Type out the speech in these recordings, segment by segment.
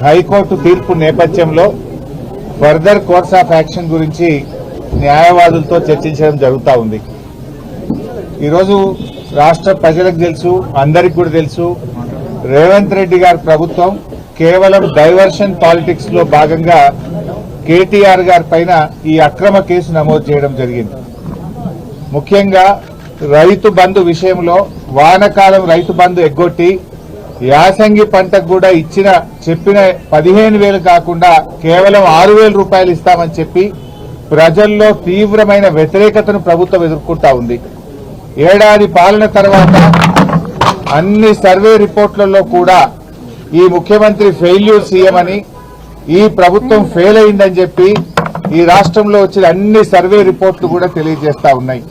High court తీర్పు నేపథ్యంలో further course of action గురించి న్యాయవాదులతో చర్చించడం జరుగుతూ ఉంది. ఈరోజు రాష్ట్ర ప్రజలకు తెలుసు, అందరికి కూడా తెలుసు, రేవంత్ రెడ్డి గారి ప్రభుత్వం కేవలం డైవర్షన్ పాలిటిక్స్ లో భాగంగా కేటీఆర్ గారి పైన ఈ అక్రమ కేసు నమోదు చేయడం జరిగింది. ముఖ్యంగా రైతు బంధు విషయంలో వానకాలం రైతు బంధు ఎగ్గొట్టి యాసంగి పంటకు కూడా చెప్పిన 15,000 కాకుండా కేవలం 6,000 రూపాయలు ఇస్తామని చెప్పి ప్రజల్లో తీవ్రమైన వ్యతిరేకతను ప్రభుత్వం ఎదుర్కొంటా ఉంది. ఏడాది పాలన తర్వాత అన్ని సర్వే రిపోర్ట్లలో కూడా ఈ ముఖ్యమంత్రి ఫెయిల్యూర్ సీఎం అని, ఈ ప్రభుత్వం ఫెయిల్ అయిందని చెప్పి ఈ రాష్ట్రంలో వచ్చిన అన్ని సర్వే రిపోర్ట్లు కూడా తెలియజేస్తా ఉన్నాయి.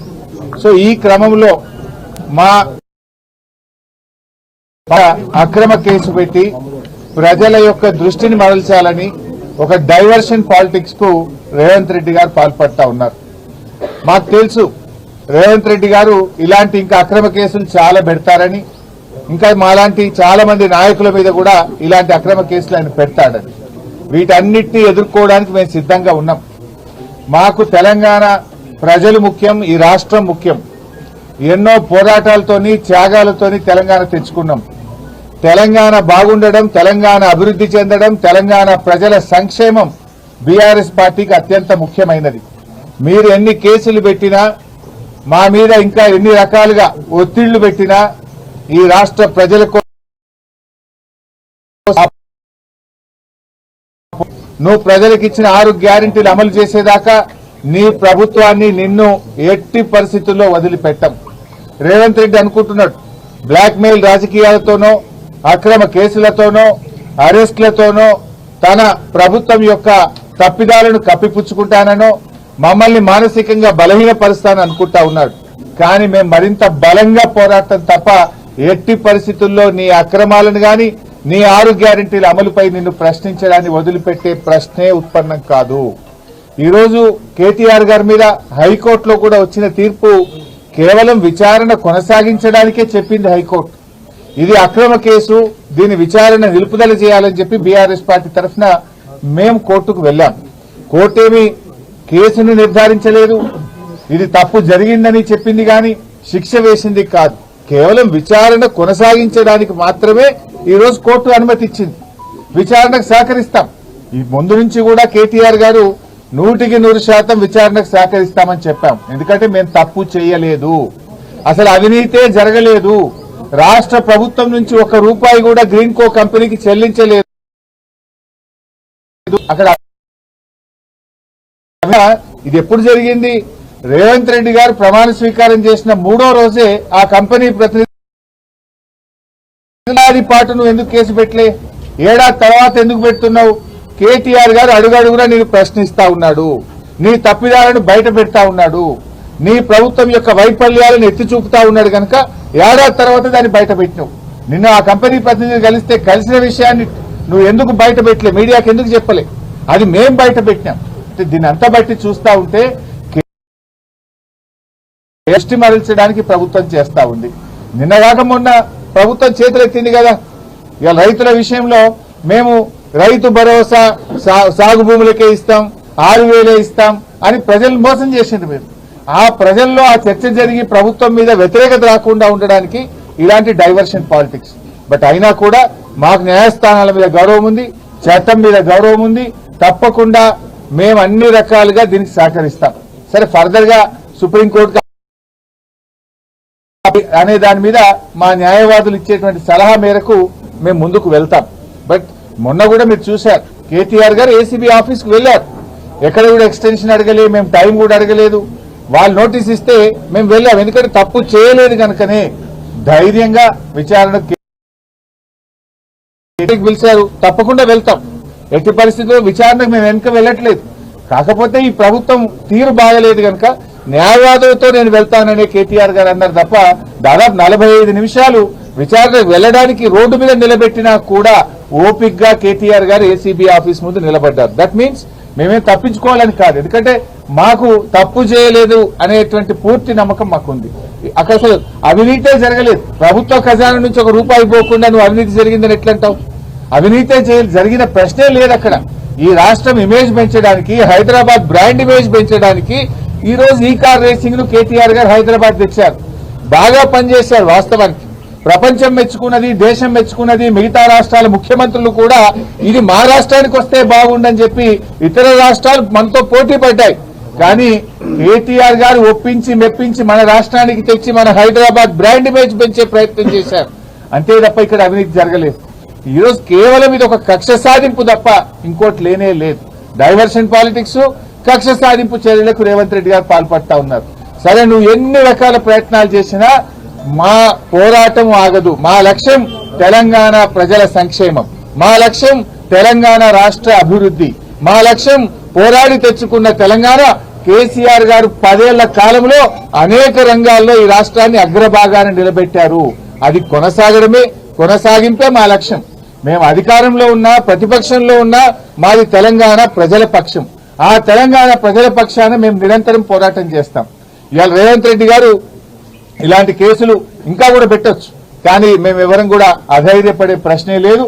సో ఈ క్రమంలో మా అక్రమ కేసు పెట్టి ప్రజల యొక్క దృష్టిని మరల్చాలని ఒక డైవర్షన్ పాలిటిక్స్ కు రేవంత్ రెడ్డి గారు పాల్పడతా ఉన్నారు. మాకు తెలుసు రేవంత్ రెడ్డి గారు ఇలాంటి ఇంకా అక్రమ కేసులు చాలా పెడతారని, ఇంకా మాలాంటి చాలా మంది నాయకుల మీద కూడా ఇలాంటి అక్రమ కేసులు ఆయన పెడతాడని. వీటన్నిటిని ఎదుర్కోవడానికి మేము సిద్ధంగా ఉన్నాం. మాకు తెలంగాణ ప్రజలు ముఖ్యం, ఈ రాష్ట్రం ముఖ్యం. ఎన్నో పోరాటాలతోని త్యాగాలతోని తెలంగాణ తెచ్చుకున్నాం. తెలంగాణ బాగుండడం, తెలంగాణ అభివృద్ధి చెందడం, తెలంగాణ ప్రజల సంక్షేమం బీఆర్ఎస్ పార్టీకి అత్యంత ముఖ్యమైనది. మీరు ఎన్ని కేసులు పెట్టినా, మా మీద ఇంకా ఎన్ని రకాలుగా ఒత్తిళ్లు పెట్టినా, ఈ రాష్ట్ర ప్రజలకు నువ్వు ప్రజలకు ఇచ్చిన 6 గ్యారెంటీలు అమలు చేసేదాకా నీ ప్రభుత్వాన్ని నిన్ను ఎట్టి పరిస్థితుల్లో వదిలిపెట్టం. రేవంత్ రెడ్డి అనుకుంటున్నాడు బ్లాక్ మెయిల్ రాజకీయాలతోనో, అక్రమ కేసులతోనో, అరెస్టులతోనో తన ప్రభుత్వం యొక్క తప్పిదాలను కప్పిపుచ్చుకుంటానో, మమ్మల్ని మానసికంగా బలహీనపరుస్తానని అనుకుంటా ఉన్నాడు. కానీ మేము మరింత బలంగా పోరాటం తప్ప ఎట్టి పరిస్థితుల్లో నీ అక్రమాలను గాని, నీ 6 గ్యారెంటీల అమలుపై నిన్ను ప్రశ్నించడాన్ని వదిలిపెట్టే ప్రశ్నే ఉత్పన్నం కాదు. ఈరోజు కేటీఆర్ గారి మీద హైకోర్టులో కూడా వచ్చిన తీర్పు కేవలం విచారణ కొనసాగించడానికే చెప్పింది హైకోర్టు. ఇది అక్రమ కేసు, దీని విచారణ నిలుపుదల చేయాలని చెప్పి బీఆర్ఎస్ పార్టీ తరఫున మేము కోర్టుకు వెళ్లాం. కోర్టేమీ కేసును నిర్ధారించలేదు, ఇది తప్పు జరిగిందని చెప్పింది గాని శిక్ష వేసింది కాదు. కేవలం విచారణ కొనసాగించడానికి మాత్రమే ఈరోజు కోర్టు అనుమతి ఇచ్చింది. విచారణకు సహకరిస్తాం. ఈ ముందు నుంచి కూడా కేటీఆర్ గారు 100% విచారణకు సహకరిస్తామని చెప్పాం. ఎందుకంటే మేము తప్పు చేయలేదు, అసలు అవినీతే జరగలేదు, రాష్ట్ర ప్రభుత్వం నుంచి 1 రూపాయి కూడా గ్రీన్ కో కంపెనీకి చెల్లించలేదు. అక్కడ ఇది ఎప్పుడు జరిగింది? రేవంత్ రెడ్డి గారు ప్రమాణ స్వీకారం చేసిన 3వ రోజే ఆ కంపెనీ ప్రతినిధి పాటు నువ్వు ఎందుకు కేసు పెట్టలే? ఏడాది తర్వాత ఎందుకు పెడుతున్నావు? కేటీఆర్ గారు అడుగడుగునా నేను ప్రశ్నిస్తా ఉన్నాడు, నీ తప్పిదాలను బయట పెడతా ఉన్నాడు, నీ ప్రభుత్వం యొక్క వైఫల్యాలను ఎత్తి చూపుతా ఉన్నాడు కనుక ఏడాది తర్వాత దాన్ని బయట పెట్టినావు. నిన్న ఆ కంపెనీ ప్రతినిధి కలిసిన విషయాన్ని నువ్వు ఎందుకు బయట పెట్టలే? మీడియాకి ఎందుకు చెప్పలే? అది మేం బయట పెట్టినాం. దీన్ని అంతా బట్టి చూస్తా ఉంటే దృష్టి మరల్చడానికి ప్రభుత్వం చేస్తా ఉంది. నిన్నగాక మొన్న ప్రభుత్వం చేతులెత్తింది కదా, ఇవాళ రైతుల విషయంలో మేము రైతు భరోసా సాగు భూములకే ఇస్తాం, 6,000 ఇస్తాం అని ప్రజలను మోసం చేసింది. మీరు ఆ ప్రజల్లో ఆ చర్చ జరిగి ప్రభుత్వం మీద వ్యతిరేకత రాకుండా ఉండడానికి ఇలాంటి డైవర్షన్ పాలిటిక్స్. బట్ అయినా కూడా మాకు న్యాయస్థానాల మీద గౌరవం ఉంది, చట్టం మీద గౌరవం ఉంది. తప్పకుండా మేము అన్ని రకాలుగా దీనికి సహకరిస్తాం. సరే, ఫర్దర్ గా సుప్రీంకోర్టు అనే దాని మీద మా న్యాయవాదులు ఇచ్చేటువంటి సలహా మేరకు మేము ముందుకు వెళ్తాం. బట్ మొన్న కూడా మీరు చూశారు, కేటీఆర్ గారు ఏసీబీ ఆఫీస్ కు వెళ్లారు. ఎక్కడ కూడా ఎక్స్టెన్షన్ అడగలేదు, మేము టైం కూడా అడగలేదు. వాళ్ళు నోటీస్ ఇస్తే మేము వెళ్ళాం. ఎందుకంటే తప్పు చేయలేదు కనుకనే ధైర్యంగా విచారణకు పిలిచారు. తప్పకుండా వెళ్తాం. ఎట్టి పరిస్థితుల్లో విచారణకు మేము వెనుక వెళ్ళట్లేదు. కాకపోతే ఈ ప్రభుత్వం తీరు బాగలేదు కనుక న్యాయవాదులతో నేను వెళ్తాననే కేటీఆర్ గారు అన్నారు తప్ప దాదాపు 45 నిమిషాలు విచారణకు వెళ్లడానికి రోడ్డు మీద నిలబెట్టినా కూడా ఓపిక్గా కేటీఆర్ గారు ఏసీబీ ఆఫీస్ ముందు నిలబడ్డారు. దట్ మీన్స్ మేమేం తప్పించుకోవాలని కాదు, ఎందుకంటే మాకు తప్పు చేయలేదు అనేటువంటి పూర్తి నమ్మకం మాకుంది. అక్కడ అసలు అవినీతే జరగలేదు. ప్రభుత్వ ఖజానా నుంచి 1 రూపాయి పోకుండా నువ్వు అవినీతి జరిగిందని ఎట్లంటావు? అవినీతే జరిగిన ప్రశ్నే లేదు అక్కడ. ఈ రాష్ట్రం ఇమేజ్ పెంచడానికి, హైదరాబాద్ బ్రాండ్ ఇమేజ్ పెంచడానికి ఈ రోజు ఈ కార్ రేసింగ్ ను కేటీఆర్ గారు హైదరాబాద్ తెచ్చారు. బాగా పనిచేశారు. వాస్తవానికి ప్రపంచం మెచ్చుకున్నది, దేశం మెచ్చుకున్నది. మిగతా రాష్ట్రాల ముఖ్యమంత్రులు కూడా ఇది మా రాష్ట్రానికి వస్తే బాగుండని చెప్పి ఇతర రాష్ట్రాలు మనతో పోటీ పడ్డాయి. కానీ కేటీఆర్ గారు ఒప్పించి మెప్పించి మన రాష్ట్రానికి తెచ్చి మన హైదరాబాద్ బ్రాండ్ ఇమేజ్ పెంచే ప్రయత్నం చేశారు. అంతే తప్ప ఇక్కడ అవినీతి జరగలేదు. ఈరోజు కేవలం ఇది ఒక కక్ష సాధింపు తప్ప ఇంకోటి లేనే లేదు. డైవర్షన్ పాలిటిక్స్, కక్ష సాధింపు చర్యలకు రేవంత్ రెడ్డి గారు పాల్పడతా ఉన్నారు. సరే, నువ్వు ఎన్ని రకాల ప్రయత్నాలు చేసినా మా పోరాటం ఆగదు. మా లక్ష్యం తెలంగాణ ప్రజల సంక్షేమం, మా లక్ష్యం తెలంగాణ రాష్ట్ర అభివృద్ధి, మా లక్ష్యం పోరాడి తెచ్చుకున్న తెలంగాణ. కేసీఆర్ గారు 10 ఏళ్ల కాలంలో అనేక రంగాల్లో ఈ రాష్ట్రాన్ని అగ్రభాగాన నిలబెట్టారు. అది కొనసాగింపే మా లక్ష్యం. మేము అధికారంలో ఉన్నా, ప్రతిపక్షంలో ఉన్నా మాది తెలంగాణ ప్రజల పక్షం. ఆ తెలంగాణ ప్రజల పక్షాన మేము నిరంతరం పోరాటం చేస్తాం. ఇవాళ రేవంత్ రెడ్డి గారు ఇలాంటి కేసులు ఇంకా కూడా పెట్టొచ్చు, కానీ మేము ఎవరం కూడా అధైర్యపడే ప్రశ్నే లేదు.